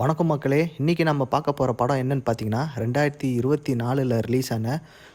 வணக்கம் மக்களே, இன்றைக்கி நம்ம பார்க்க போகிற படம் என்னன்னு பார்த்தீங்கன்னா 2024 ரிலீஸ் ஆன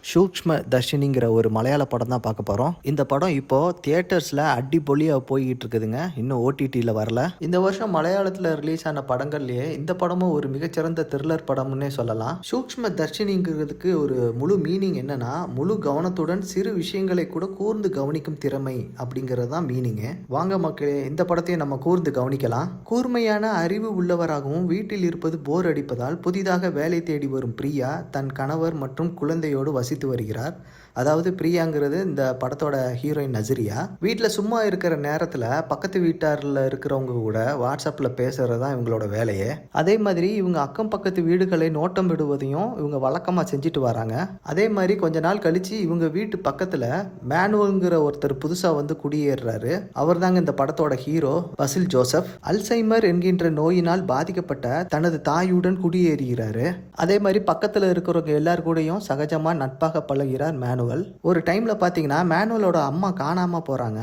சூக்ஷ்ம தர்ஷினிங்கிற ஒரு மலையாள படம் தான் பார்க்க போகிறோம். இந்த படம் இப்போது தியேட்டர்ஸில் அடிப்பொலியாக போய்கிட்டு இருக்குதுங்க. இன்னும் ஓடிடியில் வரல. இந்த வருஷம் மலையாளத்தில் ரிலீஸ் ஆன படங்கள்லேயே இந்த படமும் ஒரு மிகச்சிறந்த த்ரில்லர் படம்னே சொல்லலாம். சூக்ஷ்ம தர்ஷினிங்கிறதுக்கு ஒரு முழு மீனிங் என்னன்னா, முழு கவனத்துடன் சிறு விஷயங்களை கூட கூர்ந்து கவனிக்கும் திறமை அப்படிங்கிறது தான் மீனிங்கு. வாங்க மக்களே, இந்த படத்தையும் நம்ம கூர்ந்து கவனிக்கலாம். கூர்மையான அறிவு உள்ளவராகவும் வீட்டில் இருப்பது போர் அடிப்பதால் புதிதாக வேலை தேடி வரும் பிரியா தன் கணவர் மற்றும் குழந்தையோடு வசித்து வருகிறார். அதாவது பிரியாங்கிறது இந்த படத்தோட ஹீரோயின் நசரியா. வீட்டில் சும்மா இருக்கிற நேரத்தில் பக்கத்து வீட்டாரில் இருக்கிறவங்க கூட வாட்ஸ்அப்பில் பேசுறது தான் இவங்களோட வேலையே. அதே மாதிரி இவங்க அக்கம் பக்கத்து வீடுகளை நோட்டம் விடுவதையும் இவங்க வழக்கமாக செஞ்சுட்டு வராங்க. அதே மாதிரி கொஞ்ச நாள் கழிச்சு இவங்க வீட்டு பக்கத்தில் மேனுவல்ங்கிற ஒருத்தர் புதுசாக வந்து குடியேறாரு. அவர் தாங்க இந்த படத்தோட ஹீரோ பசில் ஜோசப். அல்சைமர் என்கின்ற நோயினால் பாதிக்கப்பட்ட தனது தாயுடன் குடியேறுகிறாரு. அதே மாதிரி பக்கத்தில் இருக்கிறவங்க எல்லார் கூடயும் சகஜமாக நட்பாக பழகிறார் மேனுவல். ஒரு டைம்ல பாத்தீங்கன்னா மேனுவலோட அம்மா காணாம போறாங்க.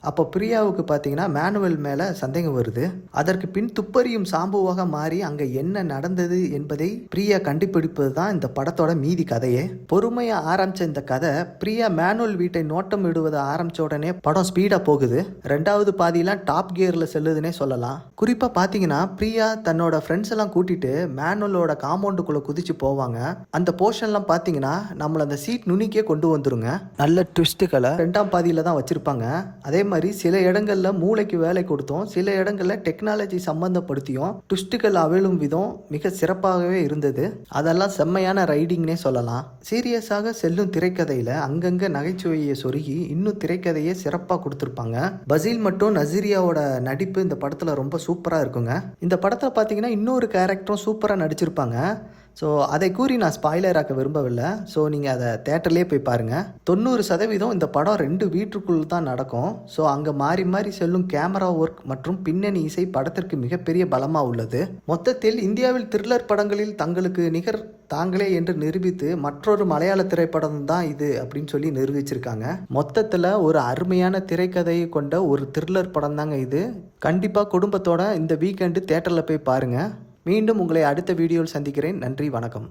அப்போ பிரியாவுக்கு பார்த்தீங்கன்னா மேனுவல் மேலே சந்தேகம் வருது. அதற்கு பின் துப்பறியும் சாம்புவாக மாறி அங்கே என்ன நடந்தது என்பதை பிரியா கண்டுபிடிப்பது தான் இந்த படத்தோட மீதி கதையே. பொறுமையாக ஆரம்பித்த இந்த கதை பிரியா மேனுவல் வீட்டை நோட்டம் விடுவதை ஆரம்பித்த உடனே படம் ஸ்பீடாக போகுது. ரெண்டாவது பாதியெலாம் டாப் கியரில் செல்லுதுன்னே சொல்லலாம். குறிப்பாக பார்த்தீங்கன்னா பிரியா தன்னோட ஃப்ரெண்ட்ஸ் எல்லாம் கூட்டிட்டு மேனுவலோட காம்பவுண்டுக்குள்ளே குதிச்சு போவாங்க. அந்த போர்ஷன்லாம் பார்த்தீங்கன்னா நம்மளை அந்த சீட் நுனிக்கே கொண்டு வந்துருங்க. நல்ல ட்விஸ்ட்டுகளை ரெண்டாம் பாதியில் தான் வச்சுருப்பாங்க. அதே மாதிரி சில இடங்கள்ல மூளைக்கு வேலை கொடுத்தோம், சில இடங்கள்ல டெக்னாலஜி சம்பந்தப்படுத்தியும் ட்விஸ்டுகள் அவிழும் விதம் மிக சிறப்பாகவே இருந்தது. அதெல்லாம் செம்மையான ரைடிங்னே சொல்லலாம். சீரியஸாக செல்லும் திரைக்கதையில அங்கங்க நகைச்சுவையை சொருகி இன்னும் திரைக்கதையை சிறப்பாக கொடுத்துருப்பாங்க. பசில் மற்றும் நசீரியாவோட நடிப்பு இந்த படத்துல ரொம்ப சூப்பரா இருக்குங்க. இந்த படத்துல பாத்தீங்கன்னா இன்னொரு கேரக்டரும் சூப்பரா நடிச்சிருப்பாங்க. ஸோ அதை கூறி நான் ஸ்பாய்லராக்க விரும்பவில்லை. ஸோ நீங்கள் அதை தேட்டர்லேயே போய் பாருங்கள். 90% இந்த படம் 2 வீட்டுக்குள் தான் நடக்கும். ஸோ அங்கே மாறி மாறி செல்லும் கேமரா ஒர்க் மற்றும் பின்னணி இசை படத்திற்கு மிகப்பெரிய பலமாக உள்ளது. மொத்தத்தில் இந்தியாவில் த்ரில்லர் படங்களில் தங்களுக்கு நிகர் தாங்களே என்று நிரூபித்து மற்றொரு மலையாள திரைப்படம் தான் இது அப்படின்னு சொல்லி நிரூபிச்சிருக்காங்க. மொத்தத்தில் ஒரு அருமையான திரைக்கதையை கொண்ட ஒரு த்ரில்லர் படம் தாங்க இது. கண்டிப்பாக குடும்பத்தோட இந்த வீக்கெண்டு தேட்டரில் போய் பாருங்கள். மீண்டும் உங்களை அடுத்த வீடியோவில் சந்திக்கிறேன். நன்றி, வணக்கம்.